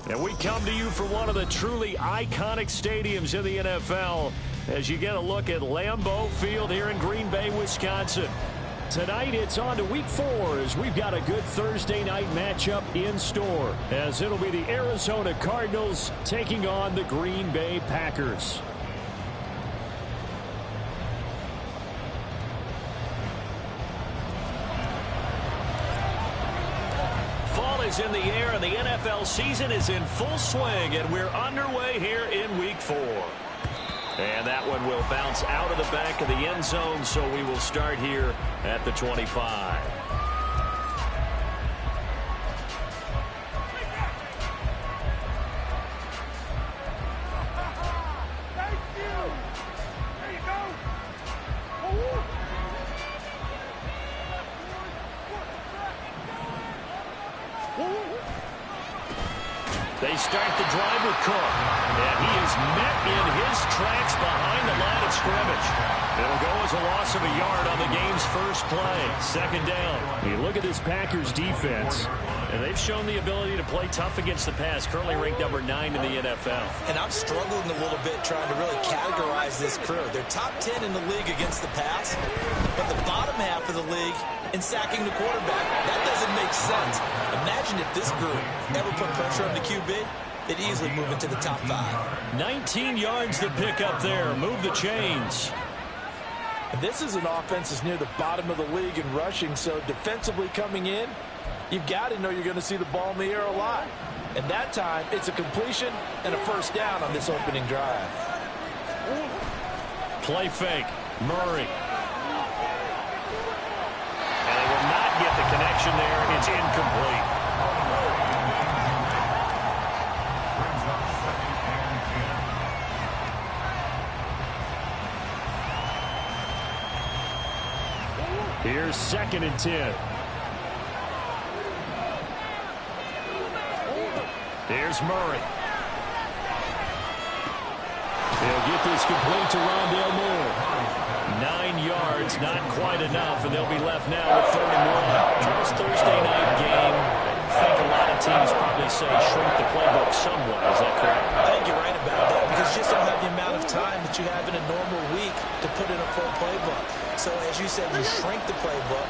And we come to you from one of the truly iconic stadiums in the NFL as you get a look at Lambeau Field here in Green Bay, Wisconsin. Tonight it's on to week 4 as we've got a good Thursday night matchup in store, as it'll be the Arizona Cardinals taking on the Green Bay Packers. In the air, and the NFL season is in full swing, and we're underway here in week 4. And that one will bounce out of the back of the end zone, so we will start here at the 25. They start the drive with Cook, and he is met in his tracks behind the line of scrimmage. It'll go as a loss of a yard on the game's first play. Second down. You look at this Packers defense, and they've shown the ability to play tough against the pass, currently ranked number 9 in the NFL. And I'm struggling a little bit trying to really categorize this crew. They're top 10 in the league against the pass, but the bottom half of the league in sacking the quarterback. That doesn't make sense. Imagine if this group ever put pressure on the QB, they'd easily move into the top 5. 19 yards to pick up there. Move the chains. And this is an offense that's near the bottom of the league in rushing, so defensively coming in, you've got to know you're going to see the ball in the air a lot. And that time, it's a completion and a first down on this opening drive. Play fake. Murray. And they will not get the connection there. It's incomplete. Here's 2nd and 10. Here's Murray. He'll get this complete to Rondale Moore. 9 yards, not quite enough, and they'll be left now with 3rd and 1. First Thursday night game. I think a lot of teams probably say shrink the playbook somewhat. Is that correct? I think you're right about that, because you just don't have the amount of time that you have in a normal week to put in a full playbook. So as you said, you shrink the playbook,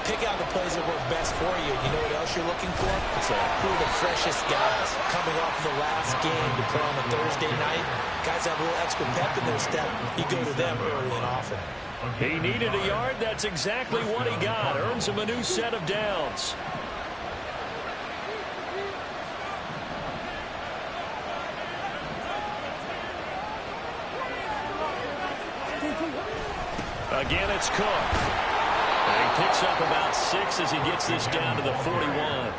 pick out the plays that work best for you. You know what else you're looking for? Who are the freshest guys coming off the last game to play on a Thursday night? Guys have a little extra pep in their step. You go to them early and often. He needed a yard. That's exactly what he got. Earns him a new set of downs. Again, it's Cook. And he picks up about 6 as he gets this down to the 41.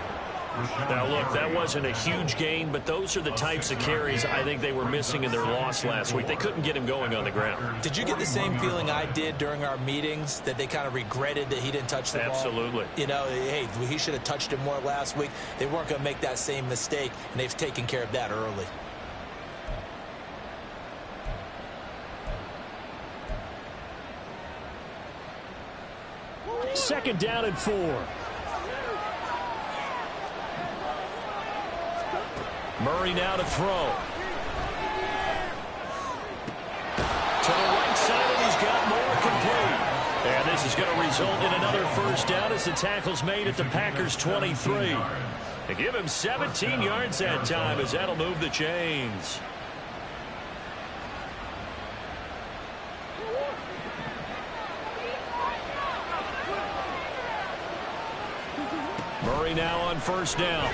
Now, look, that wasn't a huge gain, but those are the types of carries I think they were missing in their loss last week. They couldn't get him going on the ground. Did you get the same feeling I did during our meetings, that they kind of regretted that he didn't touch the ball? Absolutely. You know, hey, he should have touched it more last week. They weren't going to make that same mistake, and they've taken care of that early. Second down and 4. Murray now to throw. To the right side, and he's got more complete. And this is going to result in another first down as the tackle's made at the Packers' 23. They give him 17 yards that time, as that'll move the chains. Murray now on first down.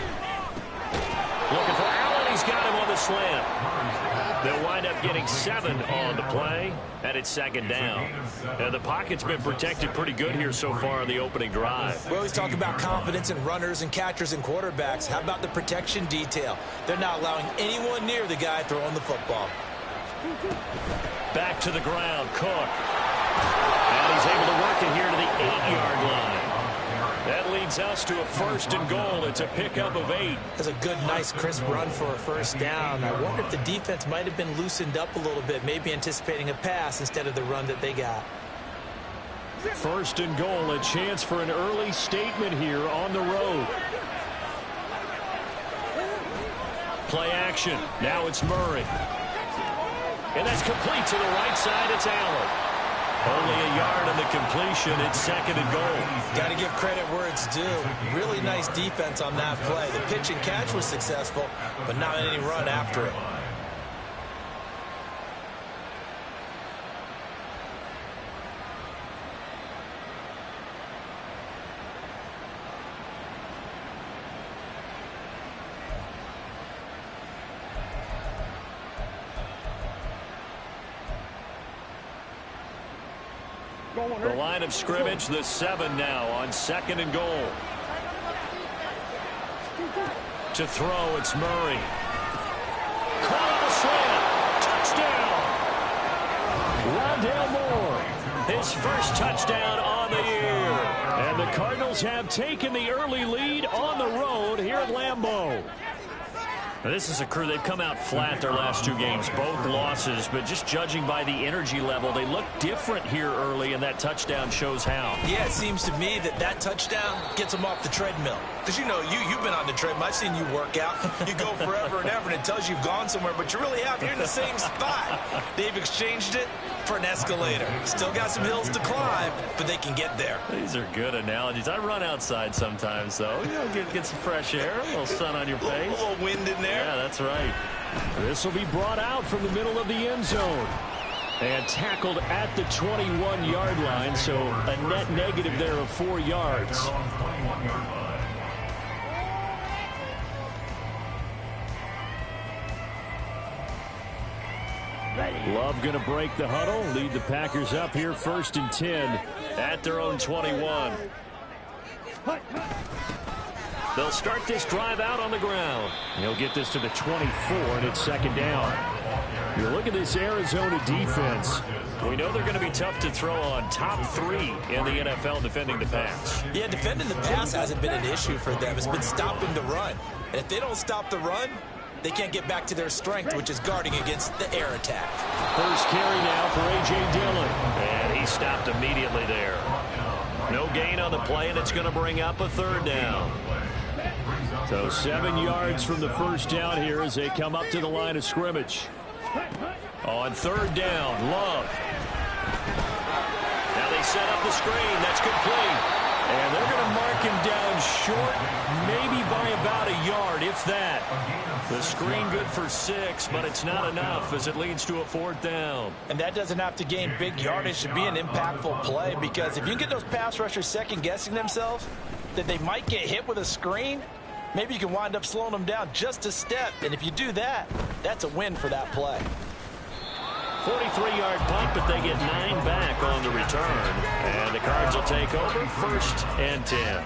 Looking for Allen. He's got him on the slant. They'll wind up getting 7 on the play, and it's 2nd down. And the pocket's been protected pretty good here so far on the opening drive. We always talk about confidence in runners and catchers and quarterbacks. How about the protection detail? They're not allowing anyone near the guy throwing the football. Back to the ground, Cook. And he's able to work it here to the 8-yard line. That leads us to a 1st and goal. It's a pickup of 8. That's a good, nice, crisp run for a first down. I wonder if the defense might have been loosened up a little bit, maybe anticipating a pass instead of the run that they got. 1st and goal, a chance for an early statement here on the road. play action. Now it's Murray. And that's complete to the right side. It's Allen. Only a yard on the completion. It's 2nd and goal. Got to give credit where it's due. Really nice defense on that play. The pitch and catch was successful, but not any run after it. The line of scrimmage, the 7 now on 2nd and goal. To throw, it's Murray. Caught on a slant. Touchdown. Rondale Moore. His first touchdown on the year. And the Cardinals have taken the early lead on the road here at Lambeau. Now, this is a crew, they've come out flat their last 2 games, both losses, but just judging by the energy level, they look different here early, and that touchdown shows how. Yeah, it seems to me that touchdown gets them off the treadmill. Because, you know, you've been on the treadmill. I've seen you work out. You go forever and ever, and it tells you you've gone somewhere, but you really have. You're in the same spot. They've exchanged it for an escalator. Still got some hills to climb, but they can get there. These are good analogies. I run outside sometimes, though. You know, get some fresh air, a little sun on your face. A little wind in there. Yeah, that's right. This will be brought out from the middle of the end zone. And tackled at the 21-yard line, so a net negative there of 4 yards. Love going to break the huddle, lead the Packers up here 1st and 10 at their own 21. They'll start this drive out on the ground. He'll get this to the 24, and it's 2nd down. You look at this Arizona defense. We know they're going to be tough to throw on, top 3 in the NFL defending the pass. Yeah, defending the pass hasn't been an issue for them. It's been stopping the run. And if they don't stop the run, they can't get back to their strength, which is guarding against the air attack. First carry now for A.J. Dillon. And he stopped immediately there. No gain on the play, and it's going to bring up a 3rd down. So 7 yards from the first down here as they come up to the line of scrimmage. On 3rd down, Love. Now they set up the screen. That's complete. And they're going to mark him down short, maybe by about a yard, if that. The screen good for 6, but it's not enough as it leads to a 4th down. And that doesn't have to gain big yardage to be an impactful play, because if you get those pass rushers second-guessing themselves, that they might get hit with a screen, maybe you can wind up slowing them down just a step. And if you do that, that's a win for that play. 43-yard punt, but they get 9 back on the return. And the Cards will take over 1st and 10.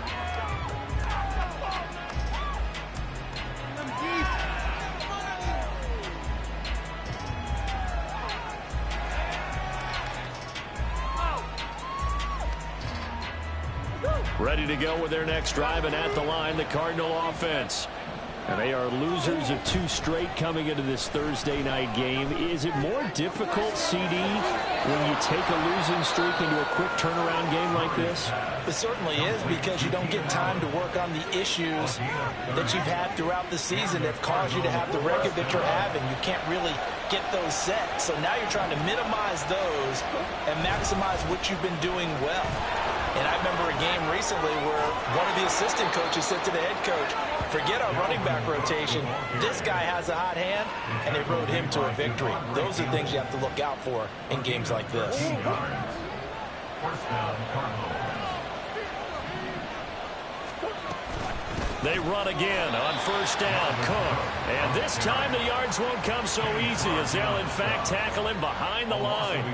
Ready to go with their next drive, and at the line, the Cardinal offense. And they are losers of 2 straight coming into this Thursday night game. Is it more difficult, CD, when you take a losing streak into a quick turnaround game like this? It certainly is, because you don't get time to work on the issues that you've had throughout the season that caused you to have the record that you're having. You can't really get those set. So now you're trying to minimize those and maximize what you've been doing well. And I remember a game recently where one of the assistant coaches said to the head coach, forget our running back rotation. This guy has a hot hand, and they rode him to a victory. Those are things you have to look out for in games like this. They run again on 1st down. Cook. And this time the yards won't come so easy as they'll, in fact, tackle him behind the line.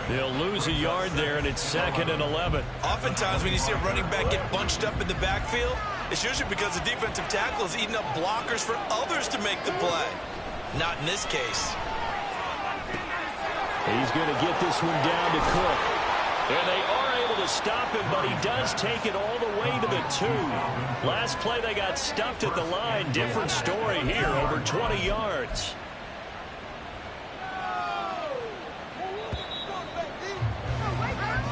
They'll lose a yard there, and it's 2nd and 11. Oftentimes when you see a running back get bunched up in the backfield, it's usually because the defensive tackle is eating up blockers for others to make the play. Not in this case. He's going to get this one down to Cook. And they are able to stop him, but he does take it all the way to the 2. Last play, they got stuffed at the line. Different story here, over 20 yards.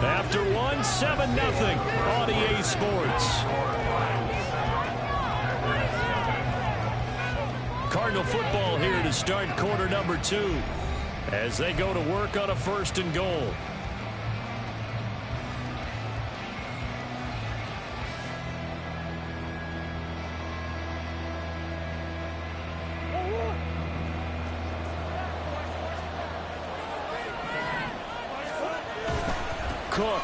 After 1, 7-0 on EA Sports. Cardinal football here to start quarter number 2 as they go to work on a 1st and goal. Cook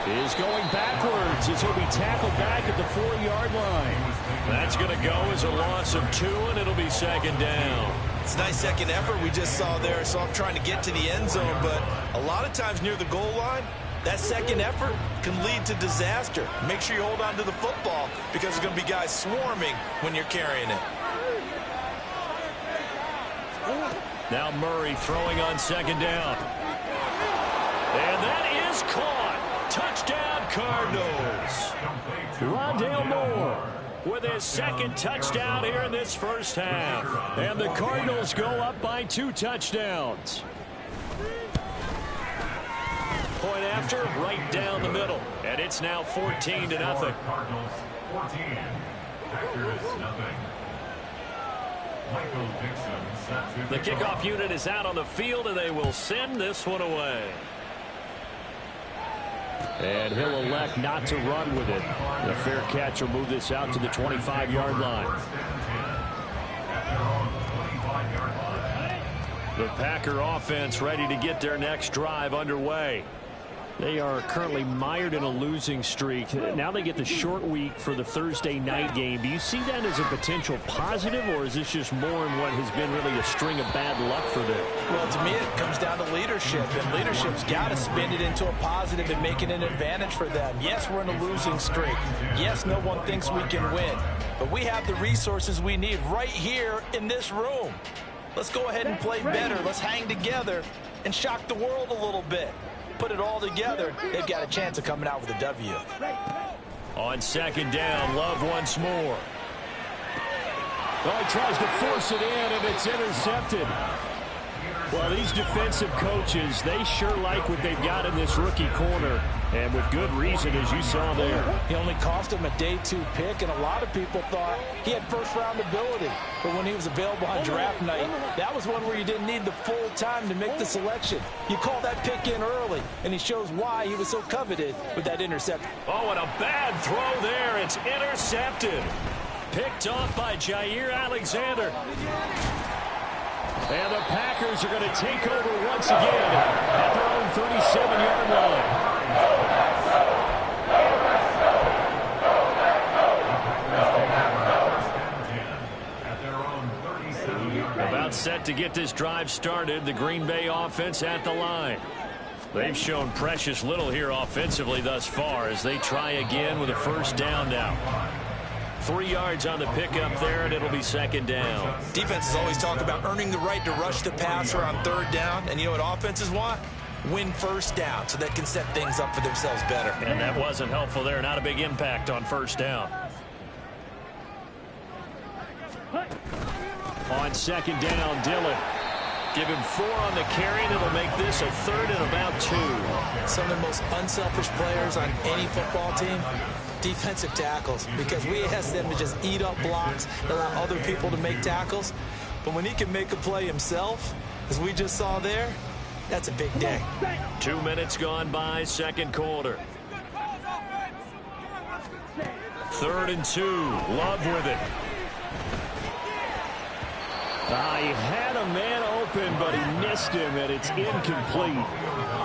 is going backwards as he'll be tackled back at the 4-yard line. That's going to go as a loss of 2, and it'll be 2nd down. It's a nice second effort we just saw there. So I'm trying to get to the end zone, but a lot of times near the goal line, that second effort can lead to disaster. Make sure you hold on to the football because there's going to be guys swarming when you're carrying it. Now Murray throwing on 2nd down. And that is caught. Touchdown, Cardinals. Rondale Moore with his 2nd touchdown here in this first half. And the Cardinals go up by 2 touchdowns. Point after, right down the middle. And it's now 14-0. Cardinals 14. Packers nothing. The kickoff unit is out on the field, and they will send this one away. And he'll elect not to run with it. The fair catch will move this out to the 25-yard line. The Packer offense ready to get their next drive underway. They are currently mired in a losing streak. Now they get the short week for the Thursday night game. Do you see that as a potential positive, or is this just more in what has been really a string of bad luck for them? Well, to me, it comes down to leadership, and leadership's got to spin it into a positive and make it an advantage for them. Yes, we're in a losing streak. Yes, no one thinks we can win, but we have the resources we need right here in this room. Let's go ahead and play better. Let's hang together and shock the world a little bit. Put it all together, they've got a chance of coming out with a W. On 2nd down, Love once more. Oh, he tries to force it in, and it's intercepted. Well, these defensive coaches, they sure like what they've got in this rookie corner, and with good reason, as you saw there. He only cost him a day 2 pick, and a lot of people thought he had first-round ability. But when he was available on draft night, that was one where you didn't need the full time to make the selection. You call that pick in early, and he shows why he was so coveted with that interception. Oh, and a bad throw there. It's intercepted. Picked off by Jair Alexander. And the Packers are going to take over once again at their own 37-yard line. About set to get this drive started, the Green Bay offense at the line. They've shown precious little here offensively thus far as they try again with a 1st down now. 3 yards on the pickup there, and it'll be 2nd down. Defenses always talk about earning the right to rush the passer on 3rd down, and you know what offenses want? Win 1st down so they can set things up for themselves better. And that wasn't helpful there. Not a big impact on 1st down. On 2nd down, Dillon. Give him 4 on the carry, and it'll make this a 3rd and about 2. Some of the most unselfish players on any football team, defensive tackles, because we ask them to just eat up blocks, allow other people to make tackles. But when he can make a play himself, as we just saw there, that's a big day. 2 minutes gone by, 2nd quarter. 3rd and 2. Love with it. He had a man open, but he missed him, and it's incomplete.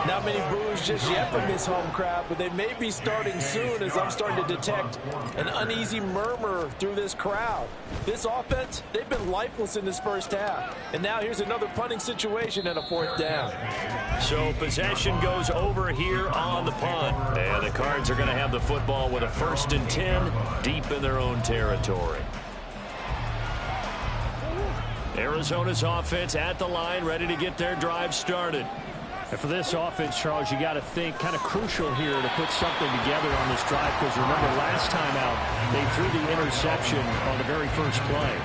Not many boos just yet from this home crowd, but they may be starting soon as I'm starting to detect an uneasy murmur through this crowd. This offense, they've been lifeless in this first half. And now here's another punting situation and a 4th down. So possession goes over here on the punt. And the Cards are going to have the football with a 1st and 10 deep in their own territory. Arizona's offense at the line, ready to get their drive started. And for this offense, Charles, you got to think kind of crucial here to put something together on this drive, because remember last time out, they threw the interception on the very first play.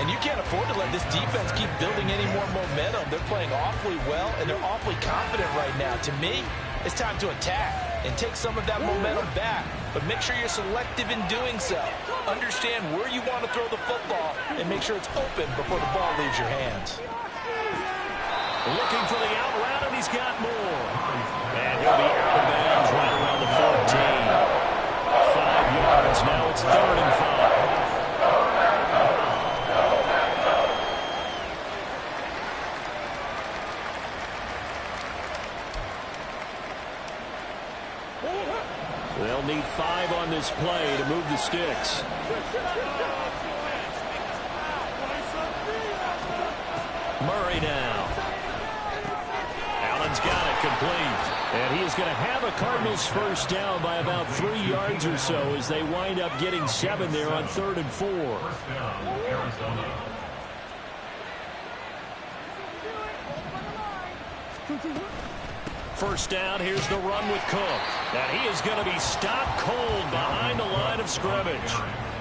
And you can't afford to let this defense keep building any more momentum. They're playing awfully well, and they're awfully confident right now. To me, It's time to attack and take some of that momentum back. But make sure you're selective in doing so. Understand where you want to throw the football and make sure it's open before the ball leaves your hands. Looking for the out route, and he's got more. And he'll be out of bounds right around the 14. 5 yards. Now it's 3rd and 5. They'll need 5 on this play to move the sticks. Murray now. Allen's got it complete. And he is going to have a Cardinals first down by about 3 yards or so as they wind up getting 7 there on 3rd and 4. First down, Arizona. First down, here's the run with Cook. And he is going to be stopped cold behind the line of scrimmage.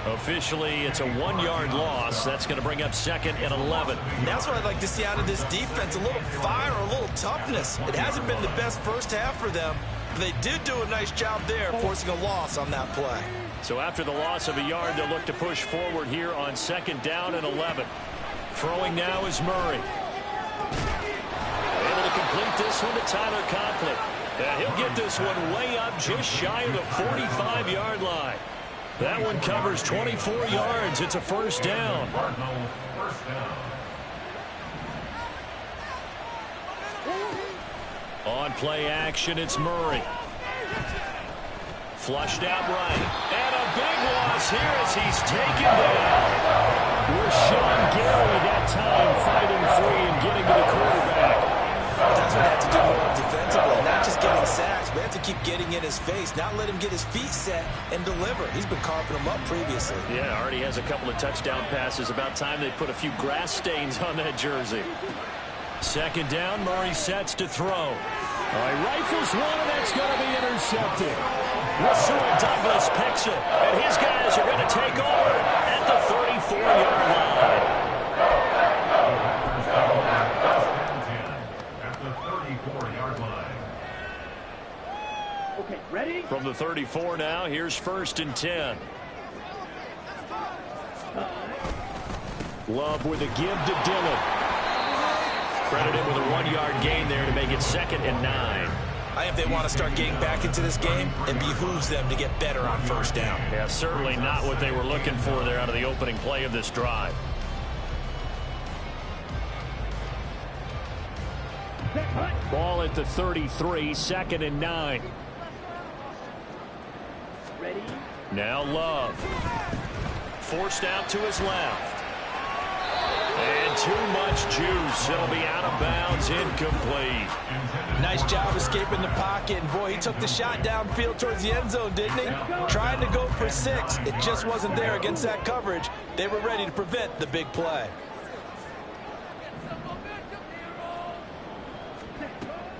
Officially, it's a 1-yard loss. That's going to bring up 2nd and 11. And that's what I'd like to see out of this defense, a little fire, a little toughness. It hasn't been the best first half for them, but they did do a nice job there, forcing a loss on that play. So after the loss of a yard, they'll look to push forward here on 2nd down and 11. Throwing now is Murray. Able to complete this one to Tyler Conklin. And he'll get this one way up just shy of the 45-yard line. That one covers 24 yards. It's a first down. Cardinals, first down. On play action, it's Murray. Flushed out right. And a big loss here as he's taken down. Rashawn Gary that time fighting free and getting to the quarterback. That's what they have to do more defensively, not just getting sacks, but have to keep getting in his face, not let him get his feet set and deliver. He's been carving them up previously. Yeah, already has a couple of touchdown passes. About time they put a few grass stains on that jersey. 2nd down, Murray sets to throw. All right, rifles one, and that's going to be intercepted. Rasul Douglas picks it, and his guys are going to take over at the 34-yard line. Okay, ready? From the 34 now, here's 1st and 10. Love with a give to Dillon. Credited with a 1-yard gain there to make it 2nd and 9. I think they want to start getting back into this game, and behooves them to get better on first down. Yeah, certainly not what they were looking for there out of the opening play of this drive. Ball at the 33, 2nd and 9. Ready? Now Love. Forced out to his left. And too much juice. It'll be out of bounds, incomplete. Nice job escaping the pocket. And boy, he took the shot downfield towards the end zone, didn't he? Trying to go for 6. It just wasn't there against that coverage. They were ready to prevent the big play.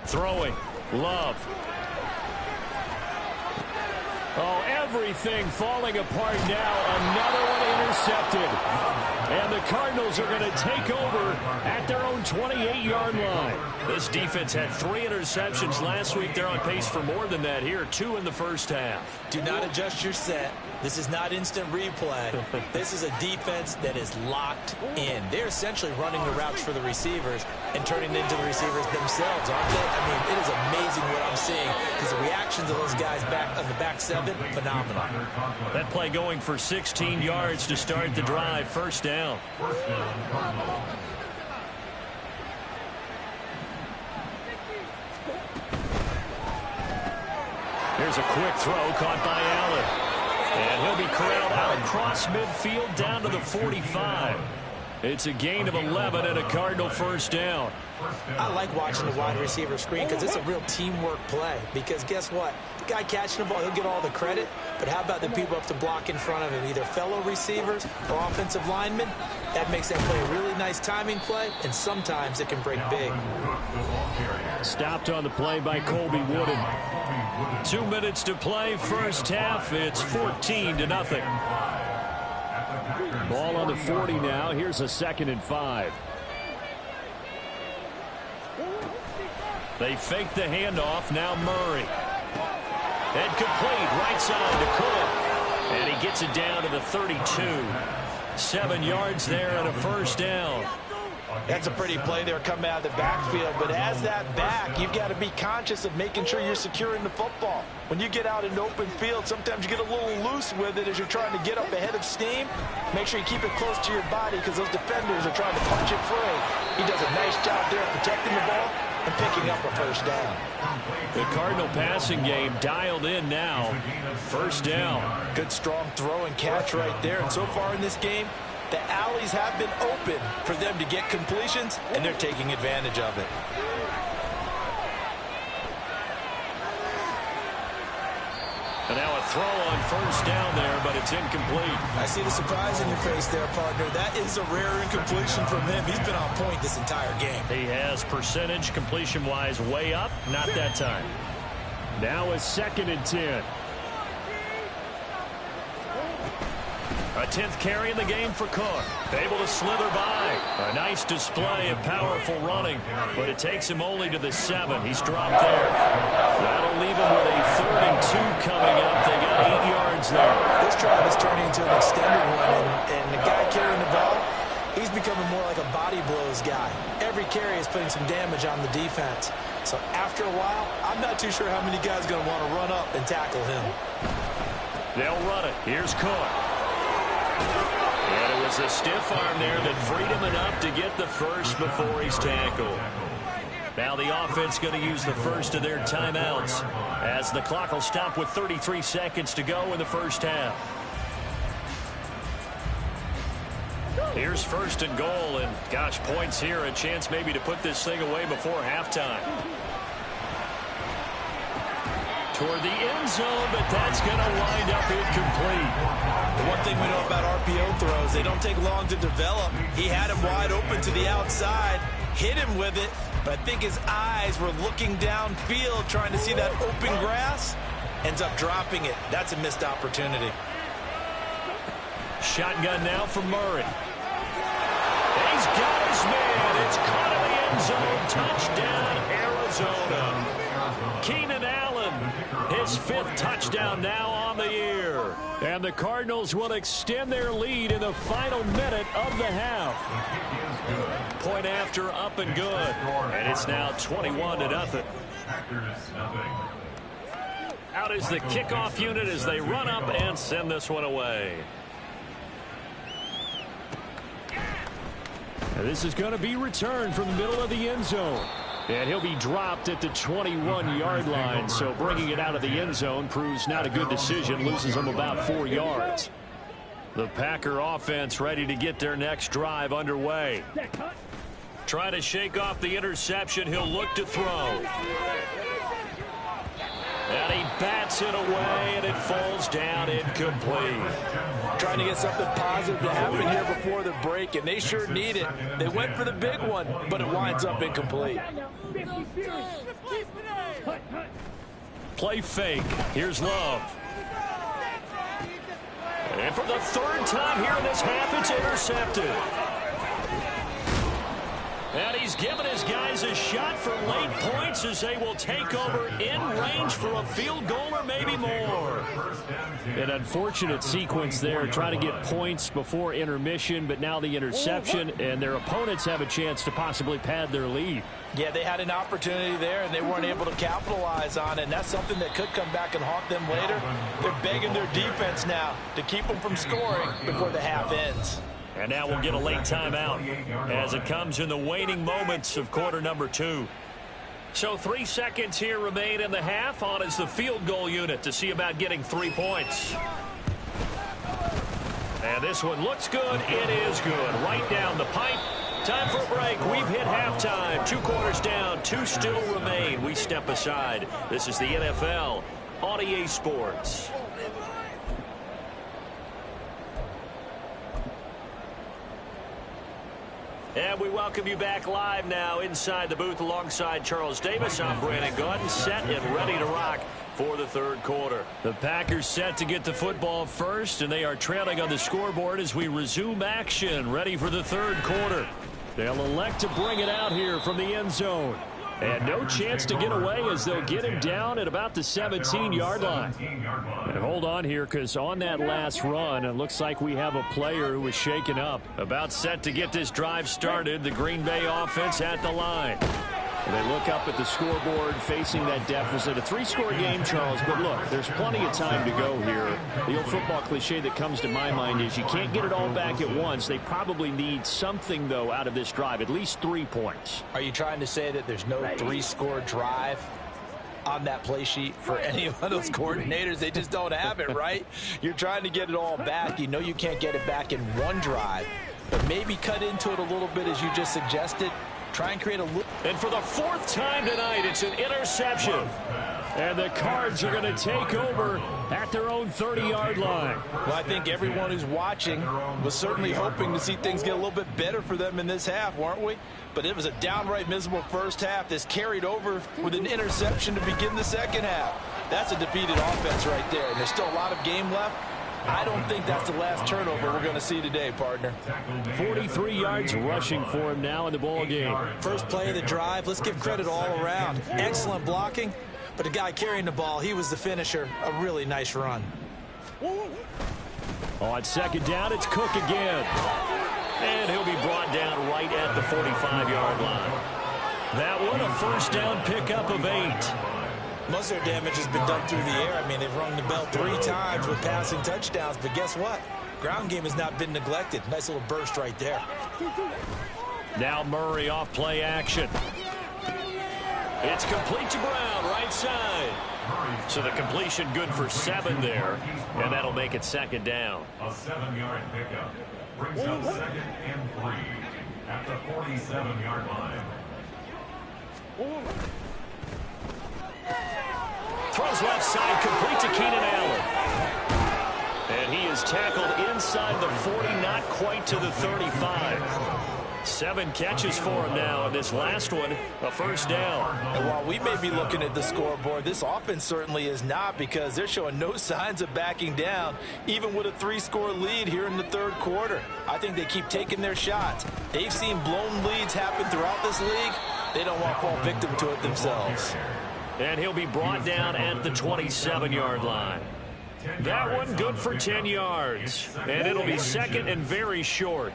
Throwing. Love. Oh, everything falling apart now. Another one intercepted. And the Cardinals are going to take over at their own 28-yard line. This defense had 3 interceptions last week. They're on pace for more than that here. 2 in the first half. Do not adjust your set. This is not instant replay. This is a defense that is locked in. They're essentially running the routes for the receivers and turning it into the receivers themselves, aren't they? I mean, it is amazing what I'm seeing because the reactions of those guys back on the back 7, phenomenal. That play going for 16 yards to start the drive. First down. First down, Cardinals. Here's a quick throw caught by Allen. And he'll be corralled out across midfield down to the 45. It's a gain of 11 and a Cardinal first down. I like watching the wide receiver screen because it's a real teamwork play. Because guess what? The guy catching the ball, he'll get all the credit. But how about the people up to block in front of him, either fellow receivers or offensive linemen? That makes that play a really nice timing play, and sometimes it can break big. Stopped on the play by Colby Wooden. 2 minutes to play, first half. It's 14-0. Ball on the 40 now. Here's a 2nd and 5. They fake the handoff. Now Murray. And complete right side to Cook. And he gets it down to the 32. 7 yards there and a first down. That's a pretty play there coming out of the backfield. But as that back, you've got to be conscious of making sure you're securing the football. When you get out in open field, sometimes you get a little loose with it as you're trying to get up ahead of steam. Make sure you keep it close to your body because those defenders are trying to punch it free. He does a nice job there protecting the ball and picking up a first down. The Cardinal passing game dialed in now. First down. Good strong throw and catch right there. And so far in this game, the alleys have been open for them to get completions, and they're taking advantage of it. And now a throw on first down there, but it's incomplete. I see the surprise in your face there, partner. That is a rare incompletion from him. He's been on point this entire game. He has percentage completion-wise way up. Not that time. Now a 2nd and 10. A 10th carry in the game for Cook. Able to slither by. A nice display of powerful running, but it takes him only to the 7. He's dropped there. That'll leave him with a 3rd and 2 coming up. They got 8 yards there. This drive is turning into an extended one, and the guy carrying the ball, he's becoming more like a body blows guy. Every carry is putting some damage on the defense. So after a while, I'm not too sure how many guys are going to want to run up and tackle him. They'll run it. Here's Cook. And it was a stiff arm there that freed him enough to get the first before he's tackled. Now the offense going to use the first of their timeouts as the clock will stop with 33 seconds to go in the first half. Here's 1st and goal, and gosh, points here, a chance maybe to put this thing away before halftime. Toward the end zone, but that's going to wind up incomplete. One thing we know about RPO throws, they don't take long to develop. He had him wide open to the outside, hit him with it, but I think his eyes were looking downfield trying to see that open grass. Ends up dropping it. That's a missed opportunity. Shotgun now for Murray. He's got his man. It's caught in the end zone. Touchdown, Arizona. Keenan Allen, his 5th touchdown now on the year. And the Cardinals will extend their lead in the final minute of the half. Point after, up and good. And it's now 21-0. Out is the kickoff unit as they run up and send this one away. And this is going to be returned from the middle of the end zone. And he'll be dropped at the 21-yard line, so bringing it out of the end zone proves not a good decision, loses him about 4 yards. The Packer offense ready to get their next drive underway. Trying to shake off the interception, he'll look to throw. And he bats it away, and it falls down incomplete. Trying to get something positive to happen here before the break, and they sure need it. They went for the big one, but it winds up incomplete. Play fake. Here's Love. And for the 3rd time here in this half, it's intercepted. And he's given his guys a shot for late points as they will take over in range for a field goal or maybe more. An unfortunate sequence there, trying to get points before intermission, but now the interception, and their opponents have a chance to possibly pad their lead. Yeah, they had an opportunity there, and they weren't able to capitalize on it, and that's something that could come back and haunt them later. They're begging their defense now to keep them from scoring before the half ends. And now we'll get a late timeout as it comes in the waning moments of quarter number 2. So 3 seconds here remain in the half. On is the field goal unit to see about getting 3 points. And this one looks good. It is good. Right down the pipe. Time for a break. We've hit halftime. 2 quarters down. 2 still remain. We step aside. This is the NFL on EA Sports. And we welcome you back live now inside the booth alongside Charles Davis. I'm Brandon Gaudin, set and ready to rock for the 3rd quarter. The Packers set to get the football first, and they are trailing on the scoreboard as we resume action, ready for the 3rd quarter. They'll elect to bring it out here from the end zone. And no chance to get away as they'll get him down at about the 17-yard line. And hold on here, because on that last run, it looks like we have a player who was shaken up. About set to get this drive started, the Green Bay offense at the line. And they look up at the scoreboard facing that deficit. A 3-score game, Charles, but look, there's plenty of time to go here. The old football cliche that comes to my mind is you can't get it all back at once. They probably need something, though, out of this drive, at least 3 points. Are you trying to say that there's no 3-score drive on that play sheet for any of those coordinators? They just don't have it, right? You're trying to get it all back. You know you can't get it back in one drive, but maybe cut into it a little bit as you just suggested. Try and create a loop. And for the 4th time tonight, it's an interception. And the Cards are going to take over at their own 30-yard line. Well, I think everyone who's watching was certainly hoping to see things get a little bit better for them in this half, weren't we? But it was a downright miserable first half. This carried over with an interception to begin the second half. That's a defeated offense right there. And there's still a lot of game left. I don't think that's the last turnover we're going to see today, partner. 43 yards rushing for him now in the ball game. First play of the drive. Let's give credit all around. Excellent blocking, but the guy carrying the ball, he was the finisher. A really nice run. On second down, it's Cook again. And he'll be brought down right at the 45-yard line. That one, a first down pickup of 8. Most of their damage has been done through the air. I mean, they've rung the bell 3 times with passing touchdowns, but guess what? Ground game has not been neglected. Nice little burst right there. Now Murray off play action. It's complete to Brown, right side. So the completion good for 7 there, and that'll make it second down. A 7-yard pickup brings up 2nd and 3 at the 47-yard line. Throws left side, complete to Keenan Allen. And he is tackled inside the 40, not quite to the 35. 7 catches for him now, and this last one, a first down. And while we may be looking at the scoreboard, this offense certainly is not, because they're showing no signs of backing down, even with a 3-score lead here in the third quarter. I think they keep taking their shots. They've seen blown leads happen throughout this league. They don't want to fall victim to it themselves. And he'll be brought down at the 27-yard line. That one good for 10 yards. And it'll be second and very short.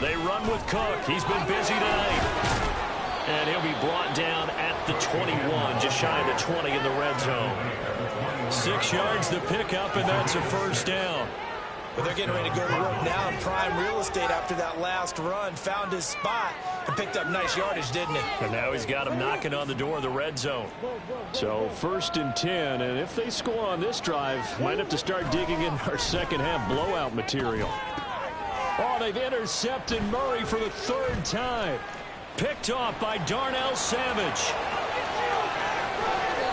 They run with Cook. He's been busy tonight. And he'll be brought down at the 21, just shy of the 20 in the red zone. 6 yards the pickup, and that's a first down. But they're getting ready to go to work now in prime real estate after that last run. Found his spot and picked up nice yardage, didn't he? And now he's got him knocking on the door of the red zone. So 1st and 10, and if they score on this drive, might have to start digging in our second half blowout material. Oh, they've intercepted Murray for the 3rd time. Picked off by Darnell Savage.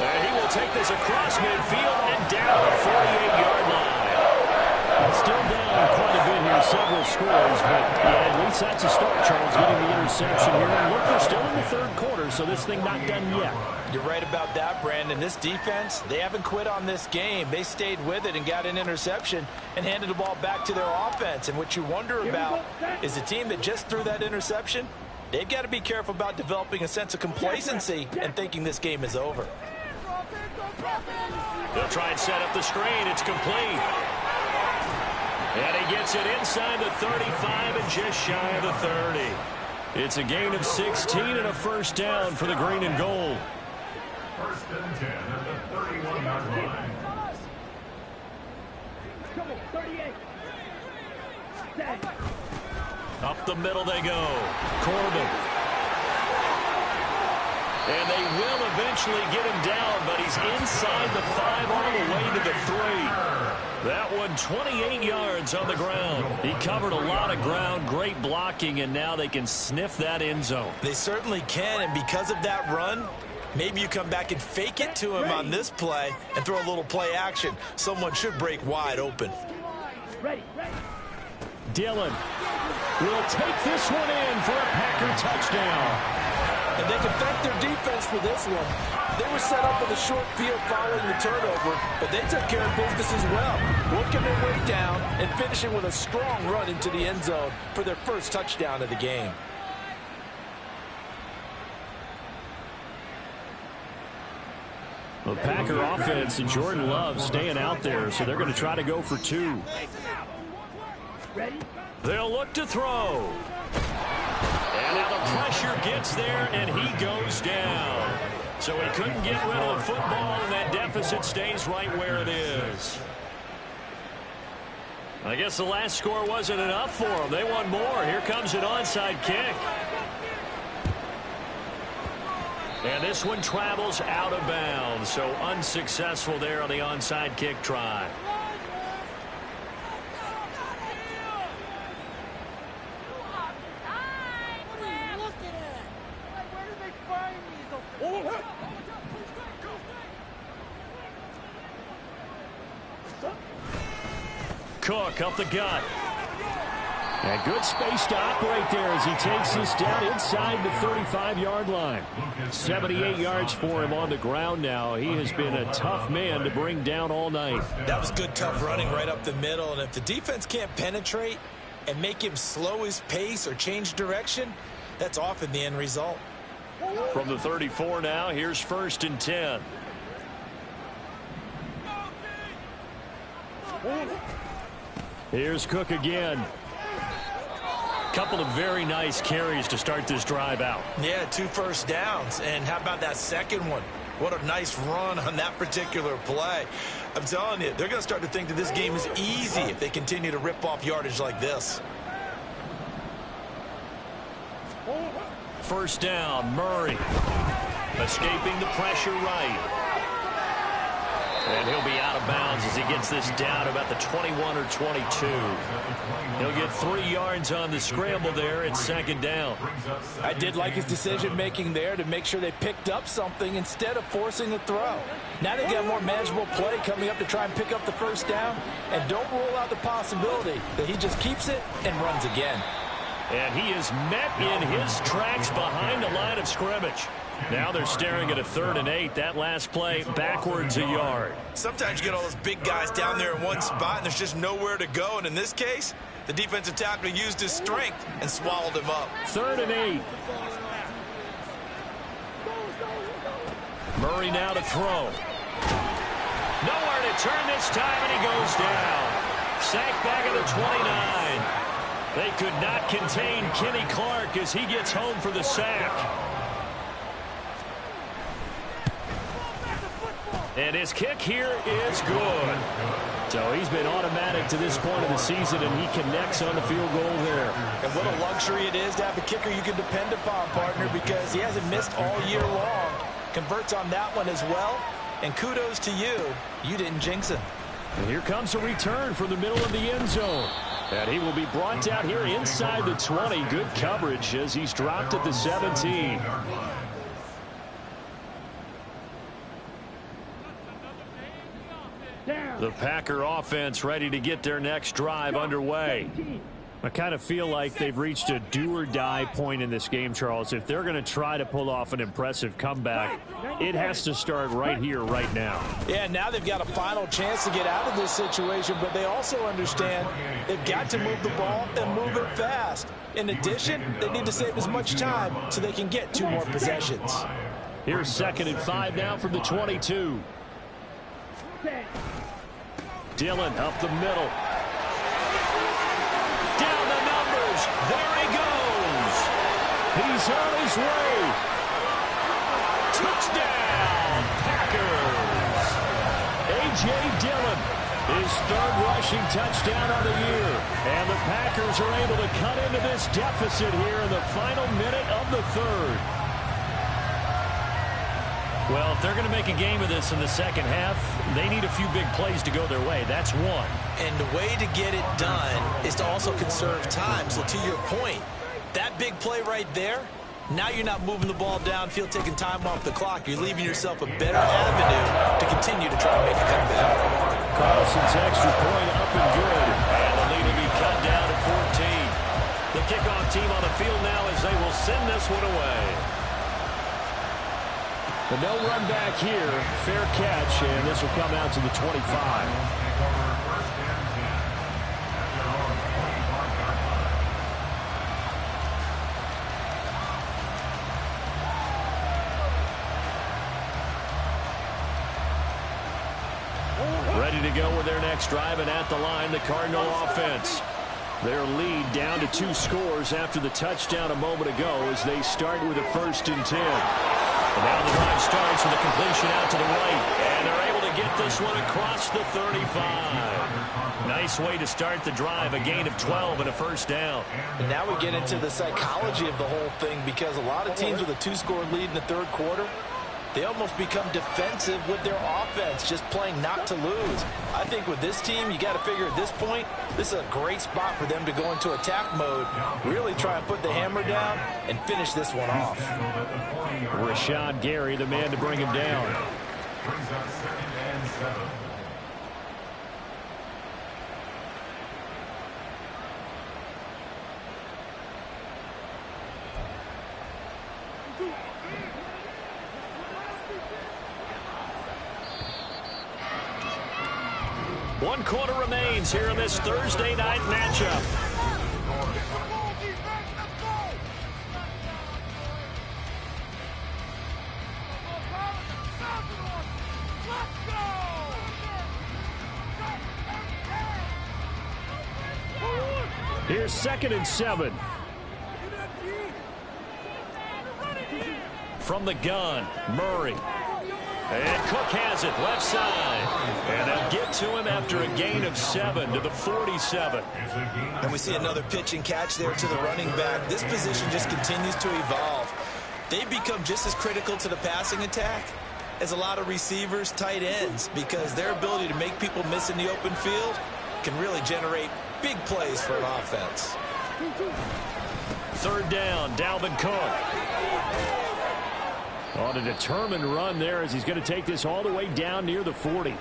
And he will take this across midfield and down the 48-yard line. Still down quite a bit here, several scores, but yeah, at least that's a start, Charles, getting the interception here. And look, they're still in the third quarter, so this thing not done yet. You're right about that, Brandon. This defense, they haven't quit on this game. They stayed with it and got an interception and handed the ball back to their offense. And what you wonder about is the team that just threw that interception, they've got to be careful about developing a sense of complacency and thinking this game is over. They'll try and set up the screen. It's complete. And he gets it inside the 35 and just shy of the 30. It's a gain of 16 and a first down for the green and gold. 1st and 10 at the 31-yard line. Come on, 38. Up the middle they go. Corbin. And they will eventually get him down, but he's inside the 5 all the way to the 3. That one 28 yards on the ground. He covered a lot of ground, great blocking, and now they can sniff that end zone. They certainly can, and because of that run, maybe you come back and fake it to him on this play and throw a little play action. Someone should break wide open. Ready. Dillon will take this one in for a Packer touchdown. And they can thank their defense for this one. They were set up with a short field following the turnover, but they took care of business as well, working their way down and finishing with a strong run into the end zone for their first touchdown of the game. The Packer offense and Jordan Love staying out there, so they're going to try to go for 2. They'll look to throw. And now the pressure gets there, and he goes down. So he couldn't get rid of the football, and that deficit stays right where it is. I guess the last score wasn't enough for them. They want more. Here comes an onside kick. And this one travels out of bounds, so unsuccessful there on the onside kick try. Cook up the gut. And good space to operate there as he takes this down inside the 35-yard line. 78 yards for him on the ground now. He has been a tough man to bring down all night. That was good, tough running right up the middle. And if the defense can't penetrate and make him slow his pace or change direction, that's often the end result. From the 34 now, here's 1st and 10. Here's Cook again. Couple of very nice carries to start this drive out. Yeah, 2 first downs. And how about that second one? What a nice run on that particular play. I'm telling you, they're going to start to think that this game is easy if they continue to rip off yardage like this. 1st down, Murray. Escaping the pressure right. And he'll be out of bounds as he gets this down about the 21 or 22. He'll get 3 yards on the scramble there at 2nd down. I did like his decision-making there to make sure they picked up something instead of forcing a throw. Now they got more manageable play coming up to try and pick up the 1st down. And don't rule out the possibility that he just keeps it and runs again. And he is met in his tracks behind the line of scrimmage. Now they're staring at a 3rd and 8. That last play backwards a yard. Sometimes you get all those big guys down there in one spot and there's just nowhere to go. And in this case, the defensive tackle used his strength and swallowed him up. 3rd and 8. Murray now to throw. Nowhere to turn this time, and he goes down. Sacked back at the 29. They could not contain Kenny Clark as he gets home for the sack. And his kick here is good. So he's been automatic to this point of the season, and he connects on the field goal there. And what a luxury it is to have a kicker you can depend upon, partner, because he hasn't missed all year long. Converts on that one as well. And kudos to you. You didn't jinx him. And here comes a return from the middle of the end zone. And he will be brought down here inside the 20. Good coverage as he's dropped at the 17. The Packer offense ready to get their next drive underway. I kind of feel like they've reached a do-or-die point in this game, Charles. If they're going to try to pull off an impressive comeback, it has to start right here, right now. Yeah, now they've got a final chance to get out of this situation, but they also understand they've got to move the ball and move it fast. In addition, they need to save as much time so they can get 2 more possessions. Here's 2nd and 5 now from the 22. Dillon up the middle. Down the numbers. There he goes. He's on his way. Touchdown, Packers. A.J. Dillon, his 3rd rushing touchdown of the year. And the Packers are able to cut into this deficit here in the final minute of the 3rd. Well, if they're going to make a game of this in the second half, they need a few big plays to go their way. That's one. And the way to get it done is to also conserve time. So to your point, that big play right there, now you're not moving the ball downfield, taking time off the clock. You're leaving yourself a better avenue to continue to try and make a comeback. Carlson's extra point up and good. And the lead will be cut down to 14. The kickoff team on the field now as they will send this one away. But no run back here. Fair catch, and this will come out to the 25. Ready to go with their next drive, and at the line, the Cardinal offense. Their lead down to 2 scores after the touchdown a moment ago as they start with a 1st and 10. And now the drive starts with a completion out to the right, and they're able to get this one across the 35. Nice way to start the drive, a gain of 12 and a 1st down. And now we get into the psychology of the whole thing, because a lot of teams with a 2-score lead in the 3rd quarter, they almost become defensive with their offense, just playing not to lose. I think with this team, you got to figure at this point, this is a great spot for them to go into attack mode, really try and put the hammer down and finish this one off. Rashad Gary, the man to bring him down. Brings up 2nd and 7. One quarter remains here in this Thursday night matchup. Here's 2nd and 7. From the gun, Murray. And Cook has it left side. And they'll get to him after a gain of 7 to the 47. And we see another pitch and catch there to the running back. This position just continues to evolve. They become just as critical to the passing attack as a lot of receivers, tight ends, because their ability to make people miss in the open field can really generate big plays for an offense. 3rd down, Dalvin Cook. On a determined run there as he's going to take this all the way down near the 40.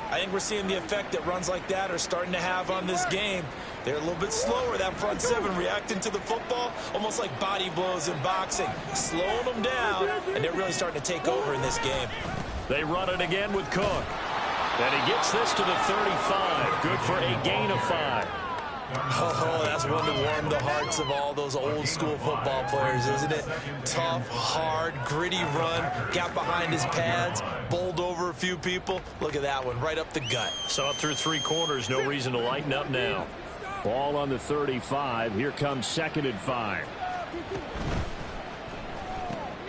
I think we're seeing the effect that runs like that are starting to have on this game. They're a little bit slower, that front 7, reacting to the football, almost like body blows in boxing, slowing them down, and they're really starting to take over in this game. They run it again with Cook. And he gets this to the 35. Good for a gain of 5. Oh, that's one to warm the hearts of all those old school football players, isn't it? Tough, hard, gritty run, got behind his pads, bowled over a few people. Look at that one, right up the gut. Saw it through 3 quarters, no reason to lighten up now. Ball on the 35. Here comes 2nd and 5.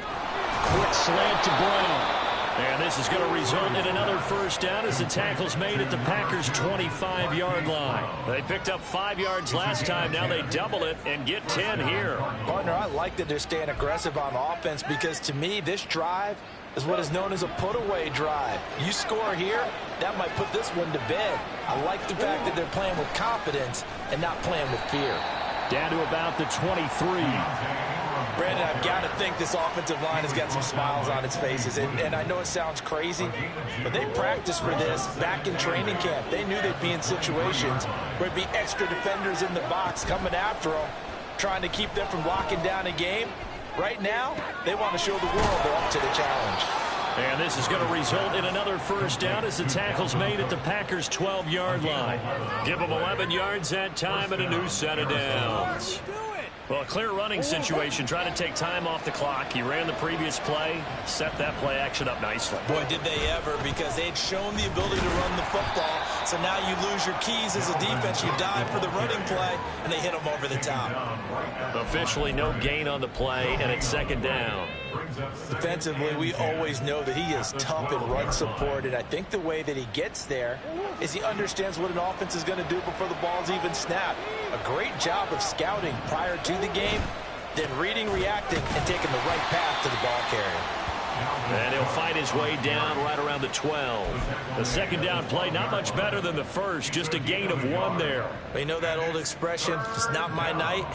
Quick slant to Brown. And this is going to result in another 1st down as the tackle's made at the Packers' 25-yard line. They picked up 5 yards last time. Now they double it and get 10 here. Partner, I like that they're staying aggressive on offense, because to me, this drive is what is known as a put-away drive. You score here, that might put this one to bed. I like the fact that they're playing with confidence and not playing with fear. Down to about the 23. Brandon, I've got to think this offensive line has got some smiles on its faces. And I know it sounds crazy, but they practiced for this back in training camp. They knew they'd be in situations where it'd be extra defenders in the box coming after them, trying to keep them from locking down a game. Right now, they want to show the world they're up to the challenge. And this is going to result in another 1st down as the tackle's made at the Packers' 12-yard line. Give them 11 yards that time and a new set of downs. Well, a clear running situation, trying to take time off the clock. He ran the previous play, set that play action up nicely. Boy, did they ever, because they had shown the ability to run the football. So now you lose your keys as a defense. You dive for the running play, and they hit them over the top. Officially no gain on the play, and it's 2nd down. Defensively, we always know that he is tough in run support, and I think the way that he gets there is he understands what an offense is going to do before the ball's even snapped. A great job of scouting prior to the game, then reading, reacting, and taking the right path to the ball carrier. And he'll fight his way down right around the 12. The 2nd down play, not much better than the first, just a gain of 1 there. You know that old expression, it's not my night?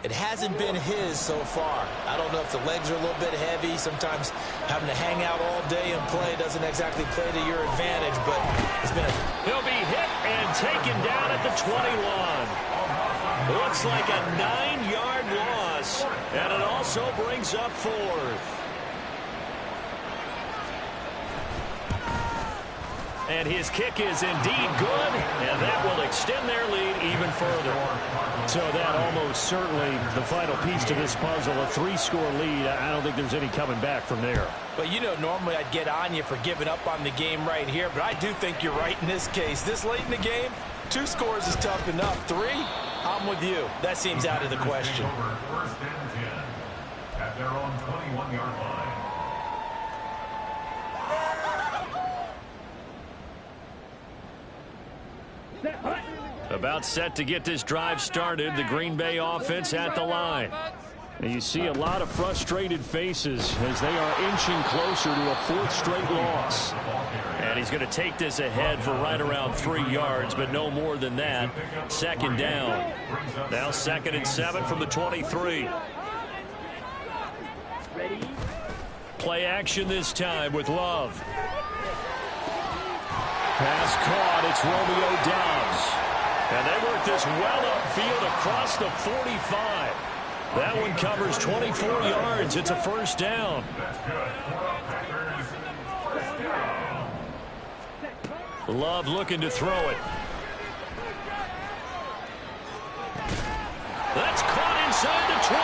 It hasn't been his so far. I don't know if the legs are a little bit heavy. Sometimes having to hang out all day and play doesn't exactly play to your advantage, but it's been He'll be hit and taken down at the 21. Looks like a 9-yard loss, and it also brings up 4th. And his kick is indeed good, and that will extend their lead even further. So that almost certainly the final piece to this puzzle, a 3-score lead. I don't think there's any coming back from there. But you know, normally I'd get on you for giving up on the game right here, but I do think you're right in this case. This late in the game, 2 scores is tough enough. 3, I'm with you. That seems out of the question. First and 10 at their own 21-yard line. About set to get this drive started, the Green Bay offense at the line. And you see a lot of frustrated faces as they are inching closer to a 4th straight loss. And he's going to take this ahead for right around 3 yards, but no more than that. 2nd down. Now 2nd and 7 from the 23. Play action this time with Love. Pass caught. It's Romeo Doubs. And they work this well upfield across the 45. That one covers 24 yards. It's a 1st down. Love looking to throw it. That's caught inside the 20.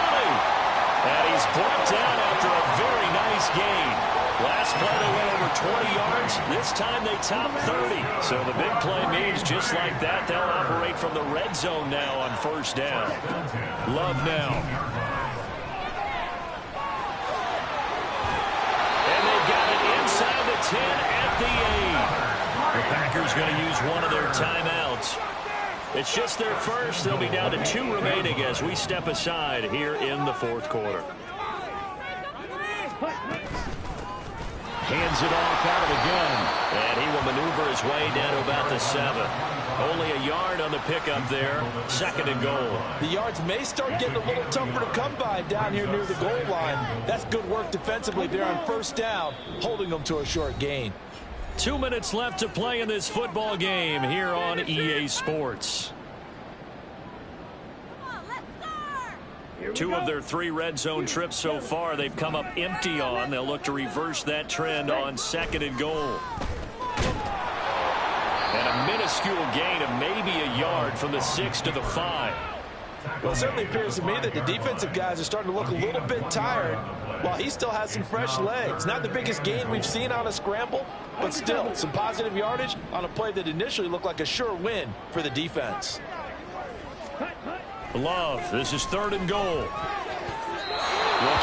And he's brought down after a very nice gain. Last play they went over 20 yards. This time they top 30. So the big play means just like that, they'll operate from the red zone now on 1st down. Love now. And they've got it inside the 10 at the 8. The Packers going to use one of their timeouts. It's just their first. They'll be down to 2 remaining as we step aside here in the 4th quarter. Hands it off out of the gun. And he will maneuver his way down to about the 7. Only a yard on the pickup there. 2nd and goal. The yards may start getting a little tougher to come by down here near the goal line. That's good work defensively there on 1st down, holding them to a short gain. 2 minutes left to play in this football game here on EA Sports. 2 of their 3 red zone trips so far they've come up empty on. They'll look to reverse that trend on 2nd and goal. And a minuscule gain of maybe a yard from the 6 to the 5. Well, it certainly appears to me that the defensive guys are starting to look a little bit tired while he still has some fresh legs. Not the biggest gain we've seen on a scramble, but still some positive yardage on a play that initially looked like a sure win for the defense. Love, this is 3rd and goal. Looking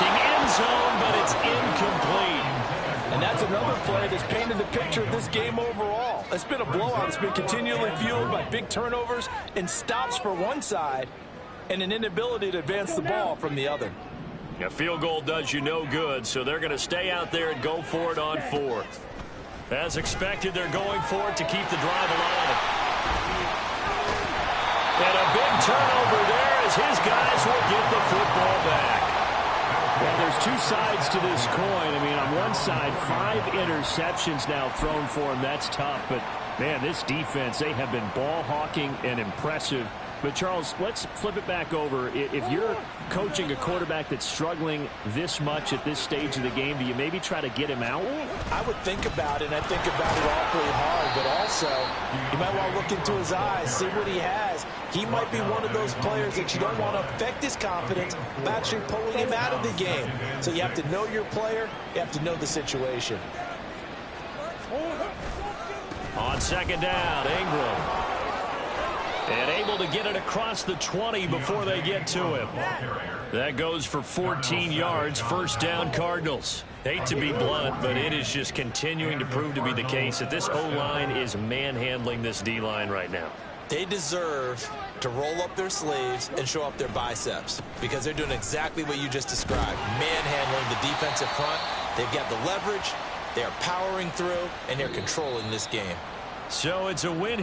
end zone, but it's incomplete. And that's another play that's painted the picture of this game overall. It's been a blowout. It's been continually fueled by big turnovers and stops for one side and an inability to advance the ball from the other. A field goal does you no good, so they're going to stay out there and go for it on 4th. As expected, they're going for it to keep the drive alive. And a big turnover there as his guys will get the football back. Well, there's 2 sides to this coin. I mean, on one side, 5 interceptions now thrown for him. That's tough. But, man, this defense, they have been ball hawking and impressive. But, Charles, let's flip it back over. If you're coaching a quarterback that's struggling this much at this stage of the game, do you maybe try to get him out? I would think about it, and I think about it awfully hard. But also, you might want to look into his eyes, see what he has. He might be one of those players that you don't want to affect his confidence by actually pulling him out of the game. So you have to know your player. You have to know the situation. On 2nd down, Ingram. And able to get it across the 20 before they get to him. That goes for 14 yards. 1st down, Cardinals. Hate to be blunt, but it is just continuing to prove to be the case that this O-line is manhandling this D-line right now. They deserve to roll up their sleeves and show up their biceps because they're doing exactly what you just described. Manhandling the defensive front. They've got the leverage. They're powering through, and they're controlling this game. So it's a win.